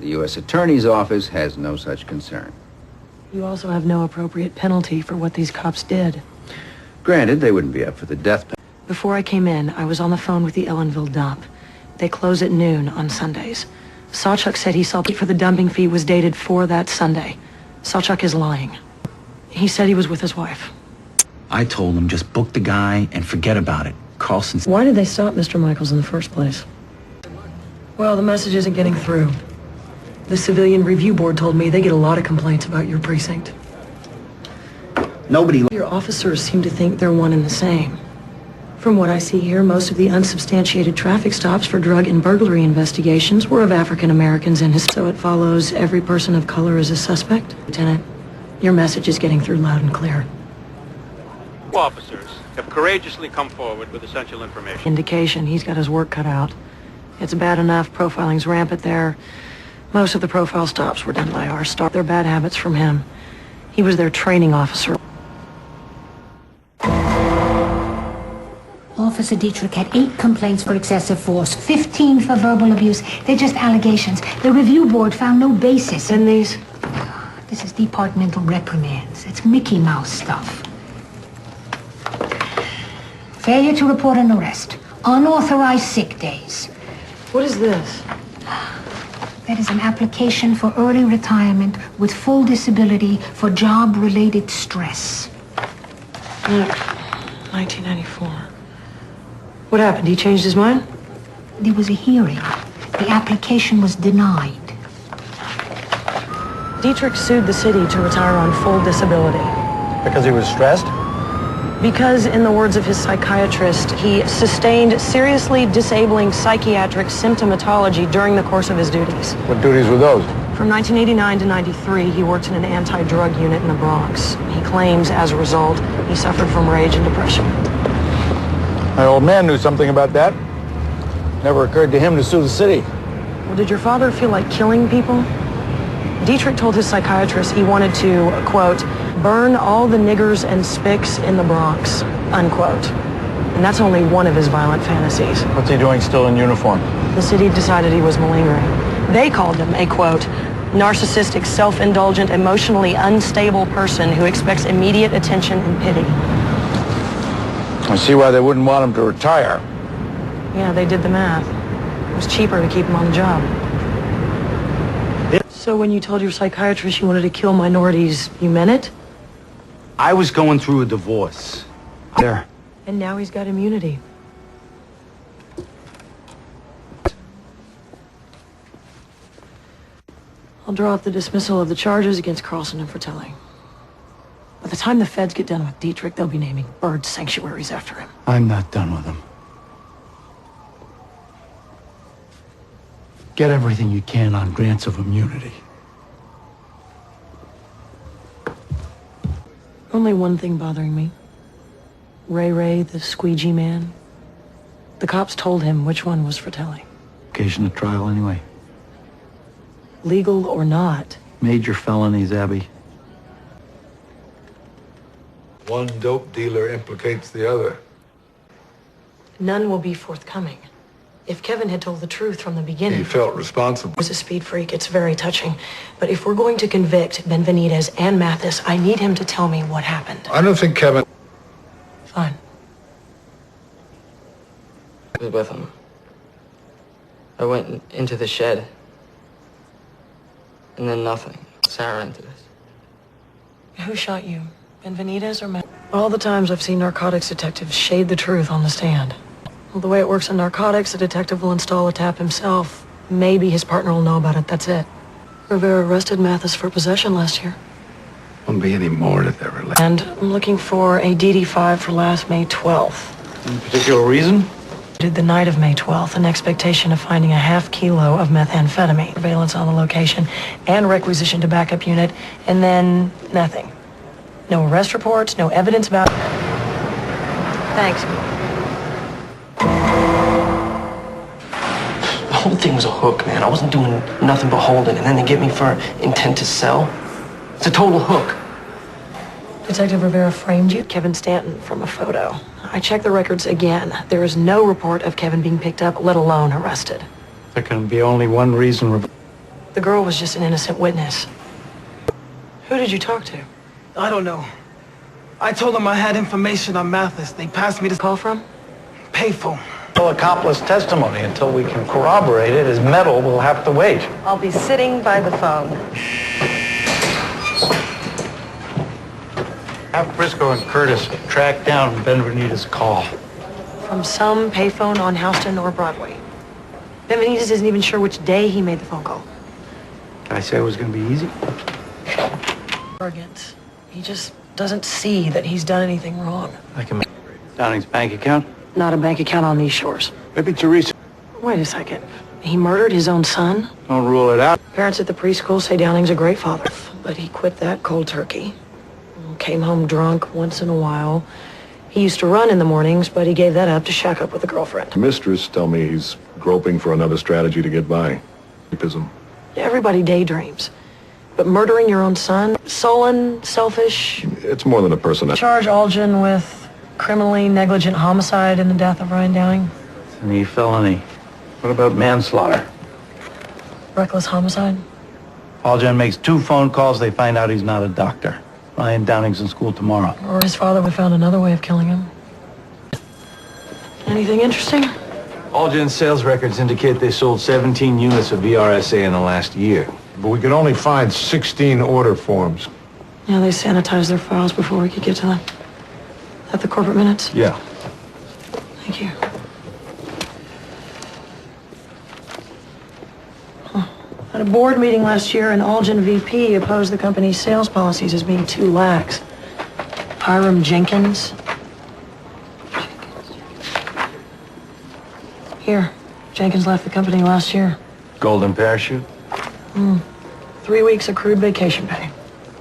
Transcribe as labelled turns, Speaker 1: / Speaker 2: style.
Speaker 1: The U.S. Attorney's Office has no such concern.
Speaker 2: You also have no appropriate penalty for what these cops did.
Speaker 1: Granted, they wouldn't be up for the death penalty.
Speaker 2: Before I came in, I was on the phone with the Ellenville dump. They close at noon on Sundays. Sawchuk said he saw for the dumping fee was dated for that Sunday. Sawchuk is lying. He said he was with his wife.
Speaker 3: I told him just book the guy and forget about it. Carlson.
Speaker 2: Why did they stop Mr. Michaels in the first place? Well, the message isn't getting through. The Civilian Review Board told me they get a lot of complaints about your precinct.
Speaker 3: Nobody.
Speaker 2: Your officers seem to think they're one and the same. From what I see here, most of the unsubstantiated traffic stops for drug and burglary investigations were of African Americans and so it follows every person of color is a suspect. Lieutenant, your message is getting through loud and clear.
Speaker 4: Officers have courageously come forward with essential information.
Speaker 2: Indication he's got his work cut out. It's bad enough profiling's rampant there. Most of the profile stops were done by our staff. They're bad habits from him. He was their training officer.
Speaker 5: Officer Dietrich had 8 complaints for excessive force, 15 for verbal abuse. They're just allegations. The review board found no basis.
Speaker 2: In these?
Speaker 5: This is departmental reprimands. It's Mickey Mouse stuff. Failure to report an arrest. Unauthorized sick days.
Speaker 2: What is this?
Speaker 5: That is an application for early retirement with full disability for job-related stress.
Speaker 2: Look, 1994. What happened? He changed his mind?
Speaker 5: There was a hearing. The application was denied.
Speaker 2: Dietrich sued the city to retire on full disability.
Speaker 6: Because he was stressed?
Speaker 2: Because, in the words of his psychiatrist, he sustained seriously disabling psychiatric symptomatology during the course of his duties.
Speaker 6: What duties were those?
Speaker 2: From 1989 to 93, he worked in an anti-drug unit in the Bronx. He claims, as a result, he suffered from rage and depression.
Speaker 6: My old man knew something about that. Never occurred to him to sue the city.
Speaker 2: Well, did your father feel like killing people? Dietrich told his psychiatrist he wanted to, quote, burn all the niggers and spics in the Bronx, unquote. And that's only one of his violent fantasies.
Speaker 6: What's he doing still in uniform?
Speaker 2: The city decided he was malingering. They called him a, quote, narcissistic, self-indulgent, emotionally unstable person who expects immediate attention and pity.
Speaker 6: I see why they wouldn't want him to retire.
Speaker 2: Yeah, they did the math. It was cheaper to keep him on the job. So when you told your psychiatrist you wanted to kill minorities, you meant it?
Speaker 3: I was going through a divorce. There.
Speaker 2: And now he's got immunity. I'll draw up the dismissal of the charges against Carlson and Fratelli. By the time the feds get done with Dietrich, they'll be naming bird sanctuaries after him.
Speaker 7: I'm not done with him. Get everything you can on grants of immunity.
Speaker 2: Only one thing bothering me. Ray, the squeegee man. The cops told him which one was Fratelli.
Speaker 7: Occasion of trial anyway.
Speaker 2: Legal or not.
Speaker 7: Major felonies, Abbie.
Speaker 8: One dope dealer implicates the other.
Speaker 2: None will be forthcoming. If Kevin had told the truth from the beginning...
Speaker 8: He felt responsible.
Speaker 2: He was a speed freak. It's very touching. But if we're going to convict Benvenidez and Mathis, I need him to tell me what happened.
Speaker 8: I don't think Kevin...
Speaker 2: Fine.
Speaker 9: I was with him. I went into the shed. And then nothing. Sarah into this.
Speaker 2: Who shot you? Benvenidez or Mathis? All the times I've seen narcotics detectives shade the truth on the stand. Well, the way it works in narcotics, a detective will install a tap himself. Maybe his partner will know about it, that's it. Rivera arrested Mathis for possession last year.
Speaker 8: Won't be any more that they're related.
Speaker 2: And I'm looking for a DD-5 for last May 12th.
Speaker 6: Any particular reason?
Speaker 2: Did the night of May 12th, an expectation of finding a ½ kilo of methamphetamine. Surveillance on the location and requisitioned a backup unit, and then nothing. No arrest reports, no evidence about... Thanks.
Speaker 9: The whole thing was a hook, man. I wasn't doing nothing but holding, and then they get me for intent to sell. It's a total hook.
Speaker 2: Detective Rivera framed you, Kevin Stanton, from a photo. I checked the records again. There is no report of Kevin being picked up, let alone arrested.
Speaker 7: There can be only one reason.
Speaker 2: The girl was just an innocent witness. Who did you talk to?
Speaker 10: I don't know. I told them I had information on Mathis. They passed me the
Speaker 2: Call from?
Speaker 10: payphone.
Speaker 6: Well, accomplice testimony until we can corroborate it is metal. We'll have to wait.
Speaker 2: I'll be sitting by the phone.
Speaker 6: Have Briscoe and Curtis track down Ben Benitez's call.
Speaker 2: From some payphone on Houston or Broadway. Ben Benitez isn't even sure which day he made the phone call.
Speaker 6: Did I say it was going to be easy?
Speaker 2: Arrogant. He just doesn't see that he's done anything wrong.
Speaker 6: I can make Downing's bank account.
Speaker 2: Not a bank account on these shores.
Speaker 6: Maybe Teresa.
Speaker 2: Wait a second. He murdered his own son?
Speaker 6: Don't rule it out.
Speaker 2: Parents at the preschool say Downing's a great father, but he quit that cold turkey. Came home drunk once in a while. He used to run in the mornings, but he gave that up to shack up with a girlfriend.
Speaker 11: Mistress tell me he's groping for another strategy to get by. Rapism.
Speaker 2: Everybody daydreams. But murdering your own son? Sullen, selfish?
Speaker 11: It's more than a person.
Speaker 2: Charge Algen with criminally negligent homicide in the death of Ryan Downing?
Speaker 6: It's an E felony. What about manslaughter?
Speaker 2: Reckless homicide?
Speaker 6: Algen makes 2 phone calls. They find out he's not a doctor. Ryan Downing's in school tomorrow.
Speaker 2: Or his father would have found another way of killing him. Anything interesting?
Speaker 12: Algen's sales records indicate they sold 17 units of VRSA in the last year.
Speaker 8: But we could only find 16 order forms.
Speaker 2: Yeah, they sanitized their files before we could get to them. At the corporate minutes?
Speaker 12: Yeah.
Speaker 2: Thank you. Huh. At a board meeting last year, an Algen VP opposed the company's sales policies as being too lax. Hiram Jenkins. Here, Jenkins left the company last year.
Speaker 12: Golden parachute?
Speaker 2: 3 weeks accrued vacation pay.